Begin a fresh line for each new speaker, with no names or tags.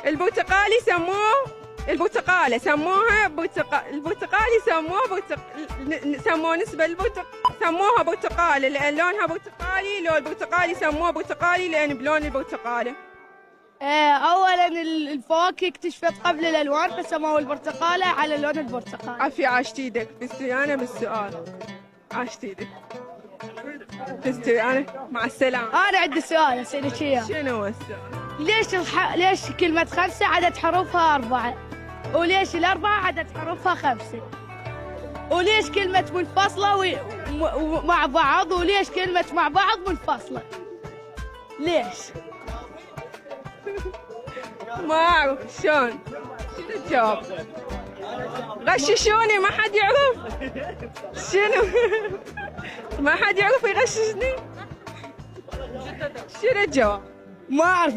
البرتقالي سموها البرتقالي سموه نسبة سموها برتقالي لأن لونها برتقالي، لون البرتقالي سموه برتقالي لأن بلون البرتقالي.
اولا الفواكه اكتشفت قبل الالوان فسموه البرتقاله على لون البرتقال.
عافية، عاشت ايدك، فزتي انا بالسؤال، عاشت ايدك، فزتي انا، مع السلامة.
انا عندي سؤال اسالك اياه.
شنو هو السؤال؟
ليش كلمة 5 عدد حروفها 4؟ وليش الأربعة عدد حروفها 5؟ وليش كلمة منفصلة مع بعض وليش كلمة مع بعض منفصلة؟ ليش؟
ما اعرف شلون. شنو الجواب؟ غششوني، ما حد يعرف. شنو؟ ما حد يعرف يغششني. شنو الجواب؟
ما أعرف.